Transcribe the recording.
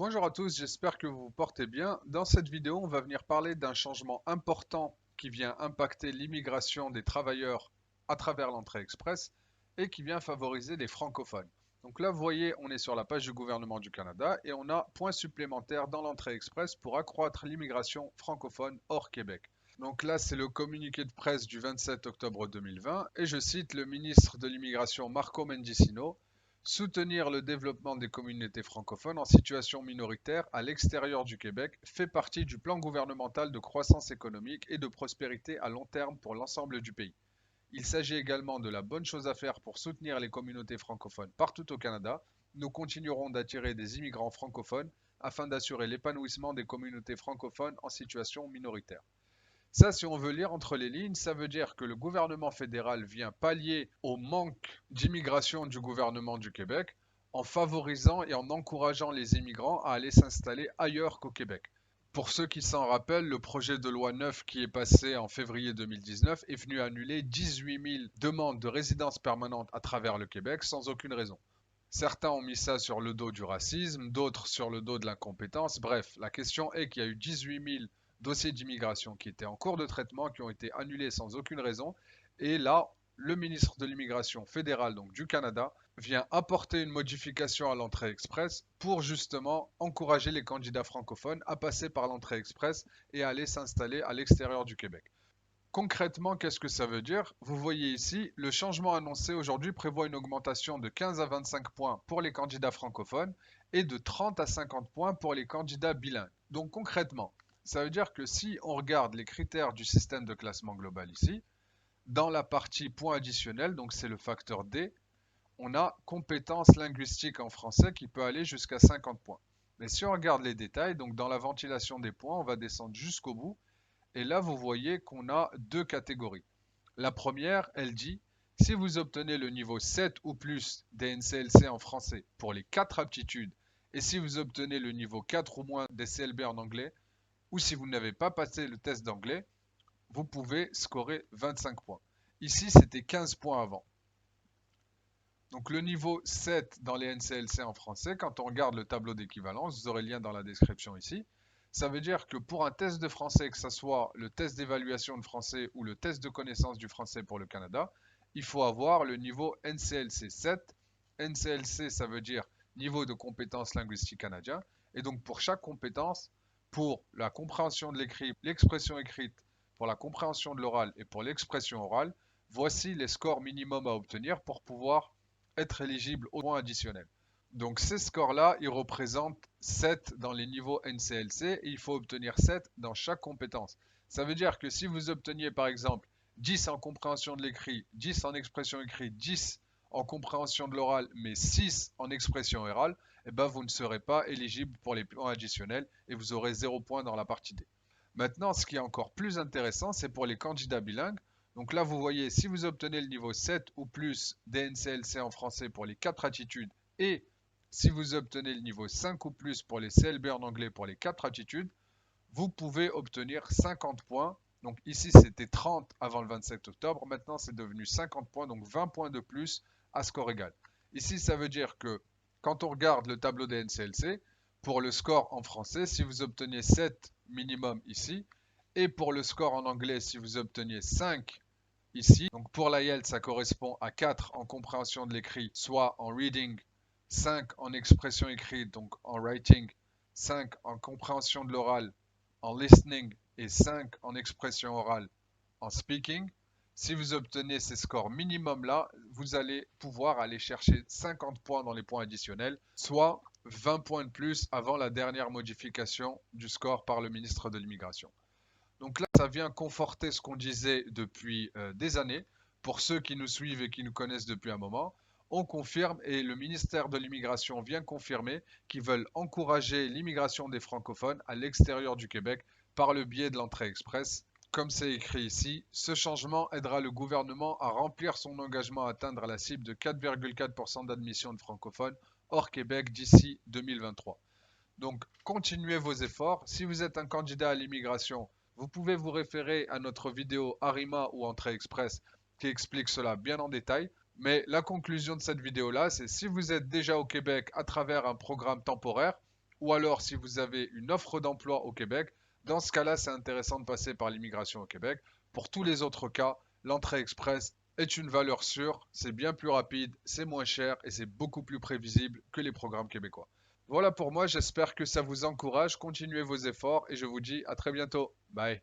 Bonjour à tous, j'espère que vous vous portez bien. Dans cette vidéo, on va venir parler d'un changement important qui vient impacter l'immigration des travailleurs à travers l'entrée express et qui vient favoriser les francophones. Donc là, vous voyez, on est sur la page du gouvernement du Canada et on a point supplémentaire dans l'entrée express pour accroître l'immigration francophone hors Québec. Donc là, c'est le communiqué de presse du 27 octobre 2020 et je cite le ministre de l'immigration Marco Mendicino. Soutenir le développement des communautés francophones en situation minoritaire à l'extérieur du Québec fait partie du plan gouvernemental de croissance économique et de prospérité à long terme pour l'ensemble du pays. Il s'agit également de la bonne chose à faire pour soutenir les communautés francophones partout au Canada. Nous continuerons d'attirer des immigrants francophones afin d'assurer l'épanouissement des communautés francophones en situation minoritaire. Ça, si on veut lire entre les lignes, ça veut dire que le gouvernement fédéral vient pallier au manque d'immigration du gouvernement du Québec en favorisant et en encourageant les immigrants à aller s'installer ailleurs qu'au Québec. Pour ceux qui s'en rappellent, le projet de loi 9 qui est passé en février 2019 est venu annuler 18 000 demandes de résidence permanente à travers le Québec sans aucune raison. Certains ont mis ça sur le dos du racisme, d'autres sur le dos de l'incompétence. Bref, la question est qu'il y a eu 18 000 dossiers d'immigration qui étaient en cours de traitement, qui ont été annulés sans aucune raison. Et là, le ministre de l'immigration fédéral, donc du Canada, vient apporter une modification à l'entrée express pour justement encourager les candidats francophones à passer par l'entrée express et à aller s'installer à l'extérieur du Québec. Concrètement, qu'est-ce que ça veut dire? Vous voyez ici, le changement annoncé aujourd'hui prévoit une augmentation de 15 à 25 points pour les candidats francophones et de 30 à 50 points pour les candidats bilingues. Donc concrètement, ça veut dire que si on regarde les critères du système de classement global ici, dans la partie points additionnels, donc c'est le facteur D, on a compétences linguistiques en français qui peut aller jusqu'à 50 points. Mais si on regarde les détails, donc dans la ventilation des points, on va descendre jusqu'au bout et là, vous voyez qu'on a deux catégories. La première, elle dit, si vous obtenez le niveau 7 ou plus des NCLC en français pour les 4 aptitudes, et si vous obtenez le niveau 4 ou moins des CLB en anglais, ou si vous n'avez pas passé le test d'anglais, vous pouvez scorer 25 points. Ici, c'était 15 points avant. Donc le niveau 7 dans les NCLC en français, quand on regarde le tableau d'équivalence, vous aurez le lien dans la description ici, ça veut dire que pour un test de français, que ce soit le test d'évaluation de français ou le test de connaissance du français pour le Canada, il faut avoir le niveau NCLC 7. NCLC, ça veut dire niveau de compétence linguistique canadien. Et donc pour chaque compétence, pour la compréhension de l'écrit, l'expression écrite, pour la compréhension de l'oral et pour l'expression orale, voici les scores minimums à obtenir pour pouvoir être éligible aux points additionnels. Donc ces scores-là, ils représentent 7 dans les niveaux NCLC et il faut obtenir 7 dans chaque compétence. Ça veut dire que si vous obteniez par exemple 10 en compréhension de l'écrit, 10 en expression écrite, 10 en compréhension de l'oral, mais 6 en expression orale, eh ben vous ne serez pas éligible pour les points additionnels et vous aurez 0 points dans la partie D. Maintenant, ce qui est encore plus intéressant, c'est pour les candidats bilingues. Donc là, vous voyez, si vous obtenez le niveau 7 ou plus des NCLC en français pour les 4 attitudes et si vous obtenez le niveau 5 ou plus pour les CLB en anglais pour les 4 attitudes, vous pouvez obtenir 50 points. Donc ici, c'était 30 avant le 27 octobre. Maintenant, c'est devenu 50 points, donc 20 points de plus à score égal. Ici, ça veut dire que quand on regarde le tableau des NCLC, pour le score en français, si vous obteniez 7 minimum ici, et pour le score en anglais, si vous obteniez 5 ici, donc pour l'IELTS, ça correspond à 4 en compréhension de l'écrit, soit en reading, 5 en expression écrite, donc en writing, 5 en compréhension de l'oral, en listening, et 5 en expression orale, en speaking. Si vous obtenez ces scores minimum là, vous allez pouvoir aller chercher 50 points dans les points additionnels, soit 20 points de plus avant la dernière modification du score par le ministre de l'Immigration. Donc là, ça vient conforter ce qu'on disait depuis des années. Pour ceux qui nous suivent et qui nous connaissent depuis un moment, on confirme et le ministère de l'Immigration vient confirmer qu'ils veulent encourager l'immigration des francophones à l'extérieur du Québec par le biais de l'entrée express. Comme c'est écrit ici, ce changement aidera le gouvernement à remplir son engagement à atteindre la cible de 4,4% d'admission de francophones hors Québec d'ici 2023. Donc, continuez vos efforts. Si vous êtes un candidat à l'immigration, vous pouvez vous référer à notre vidéo Arima ou Entrée Express qui explique cela bien en détail. Mais la conclusion de cette vidéo-là, c'est si vous êtes déjà au Québec à travers un programme temporaire, ou alors si vous avez une offre d'emploi au Québec, dans ce cas-là, c'est intéressant de passer par l'immigration au Québec. Pour tous les autres cas, l'entrée express est une valeur sûre, c'est bien plus rapide, c'est moins cher et c'est beaucoup plus prévisible que les programmes québécois. Voilà pour moi, j'espère que ça vous encourage, continuez vos efforts et je vous dis à très bientôt. Bye.